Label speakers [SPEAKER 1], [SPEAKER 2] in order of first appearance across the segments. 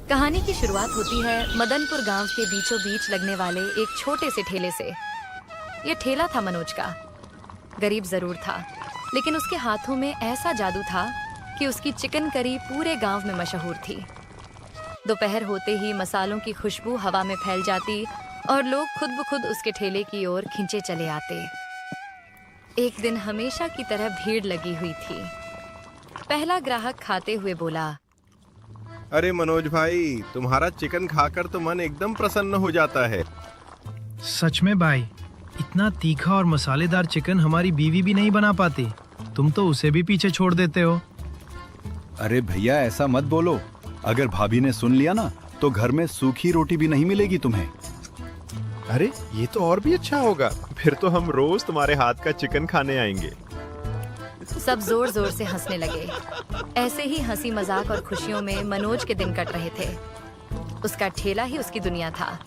[SPEAKER 1] कहानी की शुरुआत होती है मदनपुर गांव के बीचों बीच लगने वाले एक छोटे से ठेले से। ये ठेला था मनोज का। गरीब जरूर था, लेकिन उसके हाथों में ऐसा जादू था कि उसकी चिकन करी पूरे गांव में मशहूर थी। दोपहर होते ही मसालों की खुशबू हवा में फैल जाती और लोग खुद ब खुद उसके ठेले की ओर खिंचे चले आते। एक दिन हमेशा की तरह भीड़ लगी हुई थी। पहला ग्राहक खाते हुए बोला,
[SPEAKER 2] अरे मनोज भाई, तुम्हारा चिकन खाकर तो मन एकदम प्रसन्न हो जाता है।
[SPEAKER 3] सच में भाई, इतना तीखा और मसालेदार चिकन हमारी बीवी भी नहीं बना पाती। तुम तो उसे भी पीछे छोड़ देते हो।
[SPEAKER 4] अरे भैया, ऐसा मत बोलो। अगर भाभी ने सुन लिया ना तो घर में सूखी रोटी भी नहीं मिलेगी तुम्हें।
[SPEAKER 2] अरे ये तो और भी अच्छा होगा, फिर तो हम रोज तुम्हारे हाथ का चिकन खाने आएंगे।
[SPEAKER 1] सब जोर जोर से हंसने लगे। ऐसे ही हंसी मजाक और खुशियों में मनोज के दिन कट रहे थे। उसका ठेला ही उसकी दुनिया था।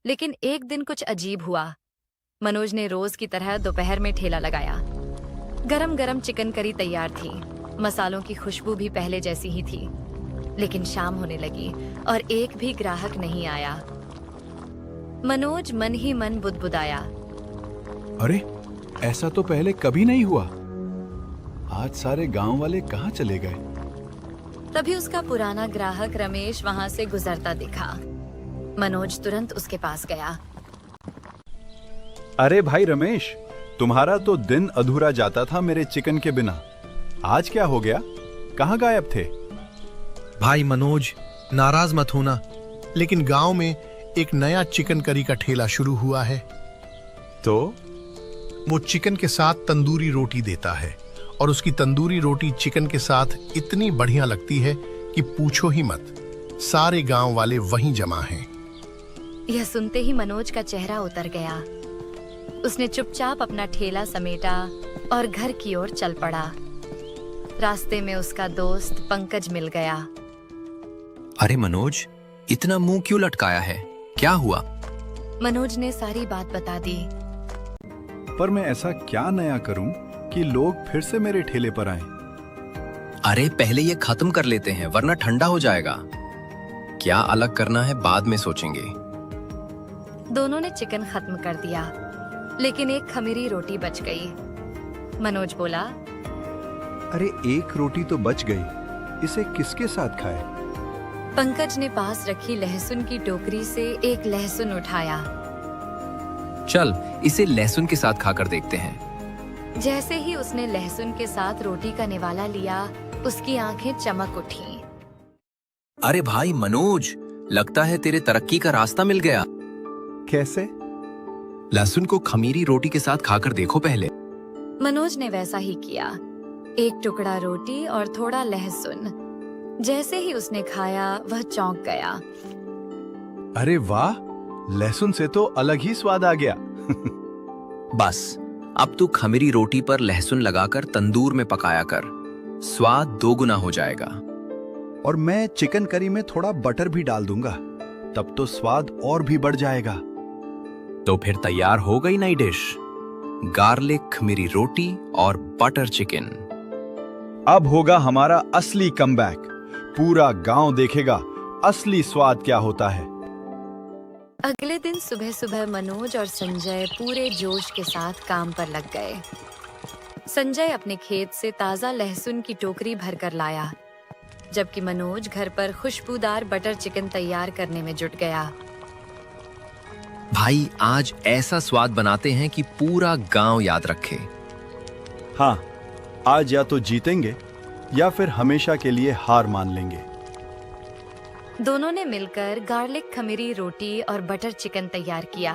[SPEAKER 1] लेकिन एक दिन कुछ अजीब हुआ। मनोज ने रोज की तरह दोपहर में ठेला लगाया। गरम गरम चिकन करी तैयार थी। मसालों की खुशबू भी पहले जैसी ही थी। लेकिन शाम होने लगी और एक भी ग्राहक नहीं आया। मनोज मन ही मन बुदबुदाया,
[SPEAKER 4] अरे ऐसा तो पहले कभी नहीं हुआ। आज सारे गांव वाले कहाँ चले गए?
[SPEAKER 1] तभी उसका पुराना ग्राहक रमेश वहां से गुजरता दिखा। मनोज तुरंत उसके पास गया।
[SPEAKER 4] अरे भाई रमेश, तुम्हारा तो दिन अधूरा जाता था मेरे चिकन के बिना। आज क्या हो गया? कहाँ गायब थे?
[SPEAKER 5] भाई मनोज, नाराज मत होना, लेकिन गांव में एक नया चिकन करी का ठेला शुरू हुआ है।
[SPEAKER 4] तो
[SPEAKER 5] वो चिकन के साथ तंदूरी रोटी देता है और उसकी तंदूरी रोटी चिकन के साथ इतनी बढ़िया लगती है कि पूछो ही मत। सारे गांव वाले वहीं जमा हैं।
[SPEAKER 1] यह सुनते ही मनोज का चेहरा उतर गया। उसने चुपचाप अपना ठेला समेटा और घर की ओर चल पड़ा। रास्ते में उसका दोस्त पंकज मिल गया।
[SPEAKER 6] अरे मनोज, इतना मुंह क्यों लटकाया है? क्या हुआ?
[SPEAKER 1] मनोज ने सारी बात बता दी।
[SPEAKER 4] पर मैं ऐसा क्या नया करूं कि लोग फिर से मेरे ठेले पर आएं?
[SPEAKER 6] अरे पहले ये खत्म कर लेते हैं, वरना ठंडा हो जाएगा। क्या अलग करना है बाद में सोचेंगे।
[SPEAKER 1] दोनों ने चिकन खत्म कर दिया, लेकिन एक खमीरी रोटी बच गई। मनोज बोला,
[SPEAKER 4] अरे एक रोटी तो बच गई, इसे किसके साथ खाए?
[SPEAKER 1] पंकज ने पास रखी लहसुन की टोकरी से एक लहसुन उठाया।
[SPEAKER 6] चल इसे लहसुन के साथ खाकर देखते हैं।
[SPEAKER 1] जैसे ही उसने लहसुन के साथ रोटी का निवाला लिया, उसकी आंखें चमक उठी।
[SPEAKER 6] अरे भाई मनोज, लगता है तेरे तरक्की का रास्ता मिल गया।
[SPEAKER 4] कैसे?
[SPEAKER 6] लहसुन को खमीरी रोटी के साथ खाकर देखो पहले।
[SPEAKER 1] मनोज ने वैसा ही किया। एक टुकड़ा रोटी और थोड़ा लहसुन। जैसे ही उसने खाया, वह चौंक गया।
[SPEAKER 4] अरे वाह, लहसुन से तो अलग ही स्वाद आ गया।
[SPEAKER 6] बस अब तू खमीरी रोटी पर लहसुन लगाकर तंदूर में पकाया कर, स्वाद दोगुना हो जाएगा।
[SPEAKER 4] और मैं चिकन करी में थोड़ा बटर भी डाल दूंगा, तब तो स्वाद और भी बढ़ जाएगा।
[SPEAKER 6] तो फिर तैयार हो गई नई डिश, गार्लिक खमीरी रोटी और बटर चिकन।
[SPEAKER 4] अब होगा हमारा असली कमबैक। पूरा गांव देखेगा असली स्वाद क्या होता है।
[SPEAKER 1] अगले दिन सुबह सुबह मनोज और संजय पूरे जोश के साथ काम पर लग गए। संजय अपने खेत से ताजा लहसुन की टोकरी भरकर लाया, जबकि मनोज घर पर खुशबूदार बटर चिकन तैयार करने में जुट गया।
[SPEAKER 6] भाई आज ऐसा स्वाद बनाते हैं कि पूरा गांव याद रखे।
[SPEAKER 4] हाँ, आज या तो जीतेंगे या फिर हमेशा के लिए हार मान लेंगे।
[SPEAKER 1] दोनों ने मिलकर गार्लिक खमीरी रोटी और बटर चिकन तैयार किया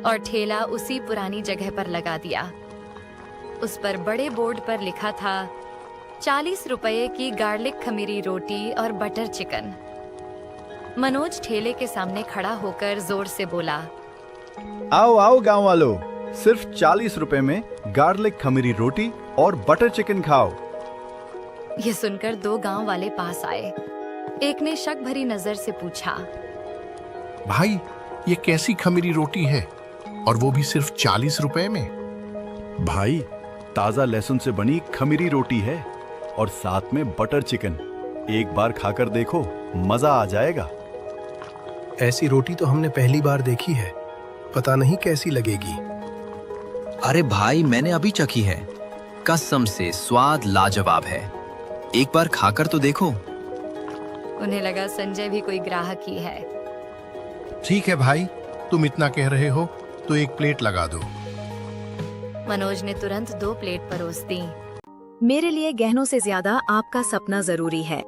[SPEAKER 1] और ठेला उसी पुरानी जगह पर लगा दिया। उस पर बड़े बोर्ड पर लिखा था, 40 रुपए की गार्लिक खमीरी रोटी और बटर चिकन। मनोज ठेले के सामने खड़ा होकर जोर से बोला,
[SPEAKER 4] आओ आओ गांव वालों, सिर्फ 40 रुपए में गार्लिक खमीरी रोटी और बटर चिकन खाओ।
[SPEAKER 1] यह सुनकर दो गांव वाले पास आए। एक ने शक भरी नजर से पूछा,
[SPEAKER 5] भाई ये कैसी खमीरी रोटी है, और वो भी सिर्फ 40 रुपए में?
[SPEAKER 4] भाई, ताजा लहसुन से बनी खमीरी रोटी है और साथ में बटर चिकन। एक बार खाकर देखो, मजा आ जाएगा।
[SPEAKER 3] ऐसी रोटी तो हमने पहली बार देखी है, पता नहीं कैसी लगेगी।
[SPEAKER 6] अरे भाई, मैंने अभी चखी है, कसम से स्वाद लाजवाब है। एक बार खाकर तो देखो।
[SPEAKER 1] उन्हें लगा संजय भी कोई ग्राहक ही है।
[SPEAKER 5] ठीक है भाई, तुम इतना कह रहे हो तो एक प्लेट लगा दो।
[SPEAKER 1] मनोज ने तुरंत 2 प्लेट परोस दी।
[SPEAKER 7] मेरे लिए गहनों से ज्यादा आपका सपना जरूरी है।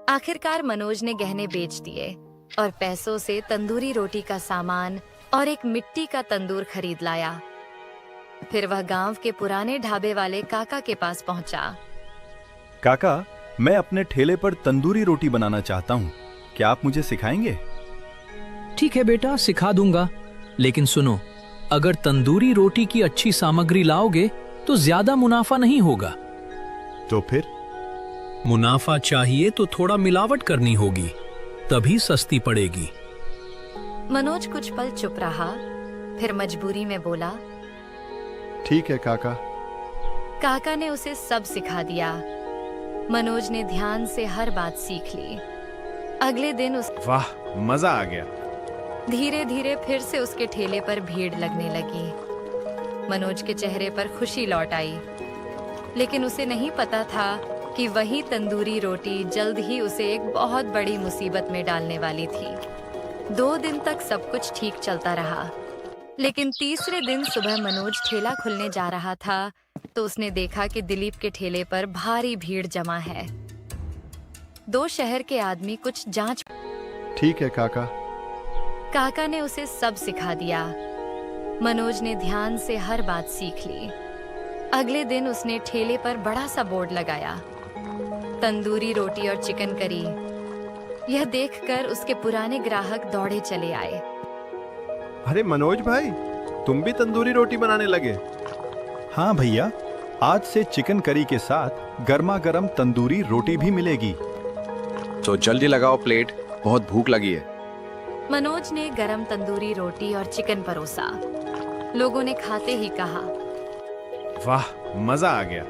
[SPEAKER 1] आखिरकार मनोज ने गहने बेच दिए और पैसों से तंदूरी रोटी का सामान और एक मिट्टी का तंदूर खरीद लाया। फिर वह गांव के पुराने ढाबे वाले काका के पास पहुंचा।
[SPEAKER 4] काका, मैं अपने ठेले पर तंदूरी रोटी बनाना चाहता हूँ, क्या आप मुझे सिखाएंगे?
[SPEAKER 8] ठीक है बेटा, सिखा दूंगा, लेकिन सुनो, अगर तंदूरी रोटी की अच्छी सामग्री लाओगे तो ज्यादा मुनाफा नहीं होगा।
[SPEAKER 4] तो फिर?
[SPEAKER 8] मुनाफा चाहिए तो थोड़ा मिलावट करनी होगी, तभी सस्ती पड़ेगी।
[SPEAKER 1] मनोज कुछ पल चुप रहा, फिर मजबूरी में बोला।
[SPEAKER 2] ठीक है काका।
[SPEAKER 1] काका ने उसे सब सिखा दिया। मनोज ने ध्यान से हर बात सीख ली। अगले दिन उस
[SPEAKER 2] वाह, मजा आ गया।
[SPEAKER 1] धीरे धीरे फिर से उसके ठेले पर भीड़ लगने लगी। मनोज के चेहरे पर खुशी लौट आई, लेकिन उसे नहीं पता था कि वही तंदूरी रोटी जल्द ही उसे एक बहुत बड़ी मुसीबत में डालने वाली थी। 2 दिन तक सब कुछ ठीक चलता रहा, लेकिन तीसरे दिन सुबह मनोज ठेला खुलने जा रहा था तो उसने देखा कि दिलीप के ठेले पर भारी भीड़ जमा है। 2 शहर के आदमी कुछ जांच।
[SPEAKER 2] ठीक है काका।
[SPEAKER 1] काका ने उसे सब सिखा दिया। मनोज ने ध्यान से हर बात सीख ली। अगले दिन उसने ठेले पर बड़ा सा बोर्ड लगाया, तंदूरी रोटी और चिकन करी। यह देखकर उसके पुराने ग्राहक दौड़े चले आए।
[SPEAKER 2] अरे मनोज भाई, तुम भी तंदूरी रोटी बनाने लगे?
[SPEAKER 4] हाँ भैया, आज से चिकन करी के साथ गर्मा गर्म तंदूरी रोटी भी मिलेगी।
[SPEAKER 6] तो जल्दी लगाओ प्लेट, बहुत भूख लगी है।
[SPEAKER 1] मनोज ने गरम तंदूरी रोटी और चिकन परोसा। लोगों ने खाते ही कहा,
[SPEAKER 2] वाह, मजा आ गया।